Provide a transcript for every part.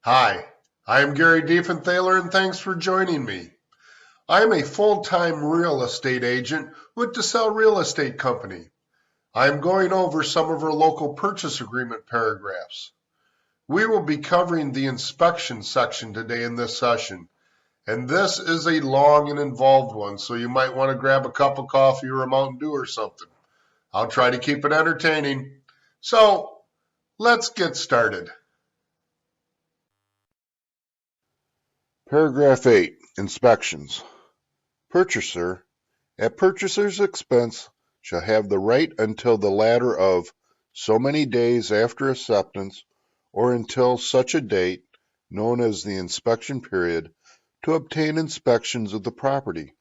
Hi, I am Gary Diefenthaler and thanks for joining me. I am a full-time real estate agent with DeSalle Real Estate Company. I am going over some of our local purchase agreement paragraphs. We will be covering the inspection section today in this session, and this is a long and involved one, so you might want to grab a cup of coffee or a Mountain Dew or something. I'll try to keep it entertaining. So, let's get started. Paragraph 8. Inspections. Purchaser, at purchaser's expense, shall have the right until the latter of so many days after acceptance or until such a date, known as the inspection period, to obtain inspections of the property.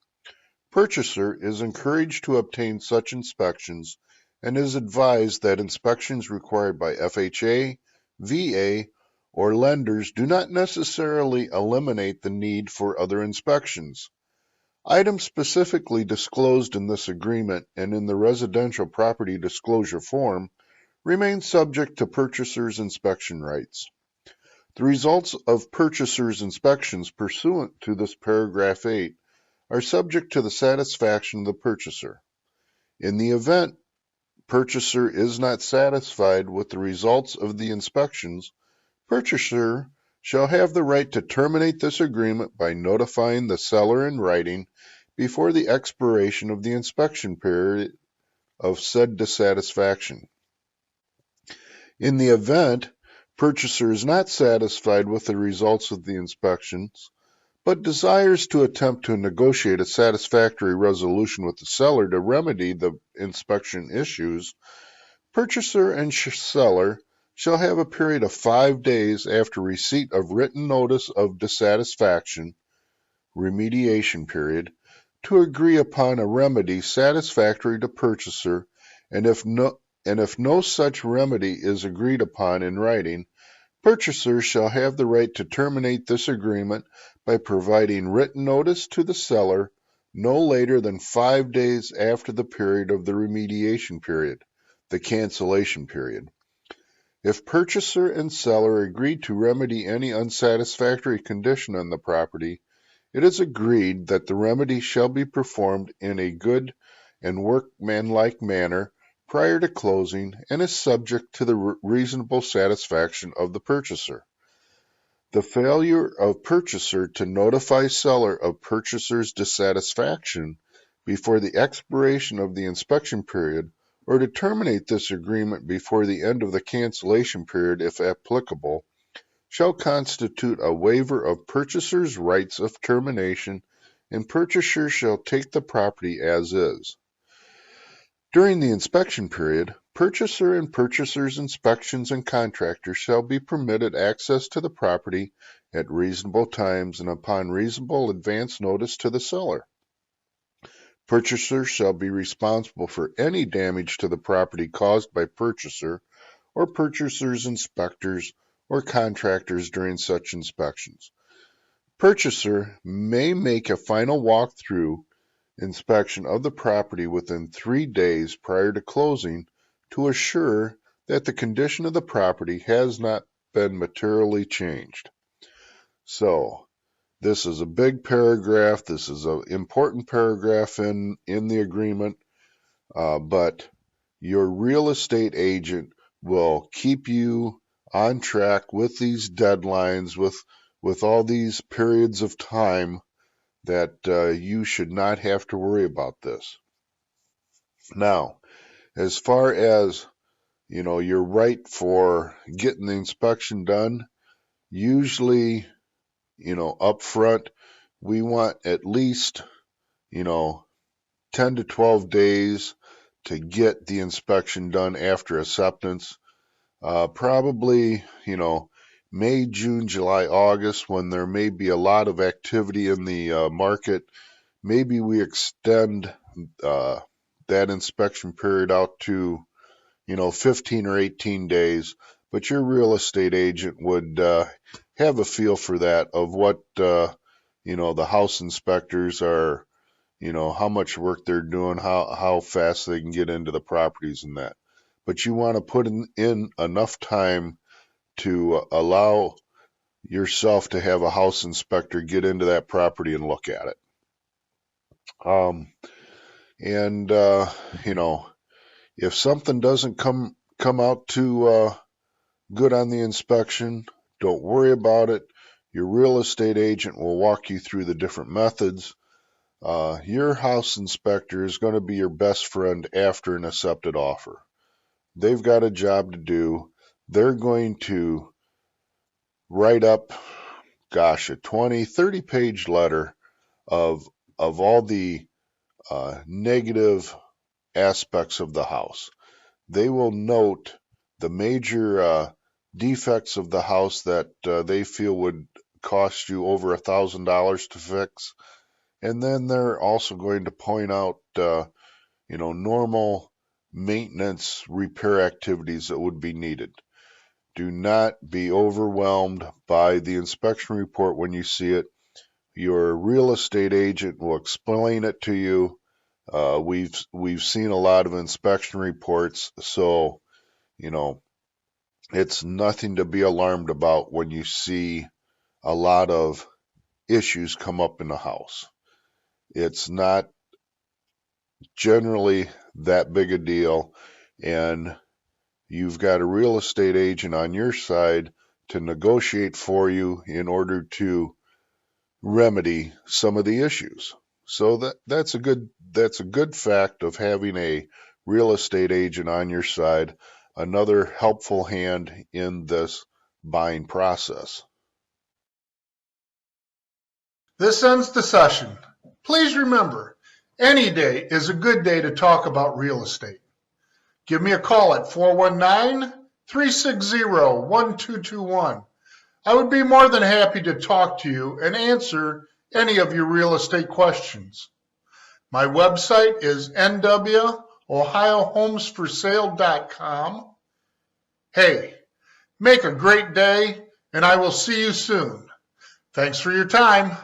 Purchaser is encouraged to obtain such inspections and is advised that inspections required by FHA, VA, or lenders do not necessarily eliminate the need for other inspections. Items specifically disclosed in this agreement and in the residential property disclosure form remain subject to purchaser's inspection rights. The results of purchaser's inspections pursuant to this paragraph 8 are subject to the satisfaction of the purchaser. In the event purchaser is not satisfied with the results of the inspections, purchaser shall have the right to terminate this agreement by notifying the seller in writing before the expiration of the inspection period of said dissatisfaction. In the event purchaser is not satisfied with the results of the inspections, but desires to attempt to negotiate a satisfactory resolution with the seller to remedy the inspection issues, purchaser and seller shall have a period of 5 days after receipt of written notice of dissatisfaction, remediation period, to agree upon a remedy satisfactory to purchaser, and if no such remedy is agreed upon in writing, purchaser shall have the right to terminate this agreement by providing written notice to the seller no later than 5 days after the period of the remediation period, the cancellation period. If purchaser and seller agree to remedy any unsatisfactory condition on the property, it is agreed that the remedy shall be performed in a good and workmanlike manner prior to closing and is subject to the reasonable satisfaction of the purchaser. The failure of purchaser to notify seller of purchaser's dissatisfaction before the expiration of the inspection period or to terminate this agreement before the end of the cancellation period if applicable, shall constitute a waiver of purchaser's rights of termination, and purchaser shall take the property as is. During the inspection period, purchaser and purchaser's inspections and contractors shall be permitted access to the property at reasonable times and upon reasonable advance notice to the seller. Purchaser shall be responsible for any damage to the property caused by purchaser or purchaser's inspectors or contractors during such inspections. Purchaser may make a final walkthrough inspection of the property within 3 days prior to closing to assure that the condition of the property has not been materially changed. So, this is a big paragraph. This is an important paragraph in the agreement, but your real estate agent will keep you on track with these deadlines, with all these periods of time that you should not have to worry about this. Now, as far as your right for getting the inspection done, usually up front we want at least 10 to 12 days to get the inspection done after acceptance. Probably May, June, July, August, when there may be a lot of activity in the market, maybe we extend that inspection period out to 15 or 18 days, but your real estate agent would have a feel for that, of what the house inspectors are, how much work they're doing, how fast they can get into the properties and that. But you want to put in enough time to allow yourself to have a house inspector get into that property and look at it. And if something doesn't come out too good on the inspection, don't worry about it. Your real estate agent will walk you through the different methods. Your house inspector is going to be your best friend after an accepted offer. They've got a job to do. They're going to write up, a 20, 30-page letter of all the negative aspects of the house. They will note the major defects of the house that they feel would cost you over $1,000 to fix. And then they're also going to point out, normal maintenance repair activities that would be needed. Do not be overwhelmed by the inspection report when you see it. Your real estate agent will explain it to you. We've seen a lot of inspection reports, so it's nothing to be alarmed about when you see a lot of issues come up in the house. It's not generally that big a deal, and you've got a real estate agent on your side to negotiate for you in order to remedy some of the issues. So that's a good fact of having a real estate agent on your side, another helpful hand in this buying process. This ends the session. Please remember, any day is a good day to talk about real estate. Give me a call at 419-360-1221. I would be more than happy to talk to you and answer any of your real estate questions. My website is nwohiohomesforsale.com. Hey, make a great day, and I will see you soon. Thanks for your time.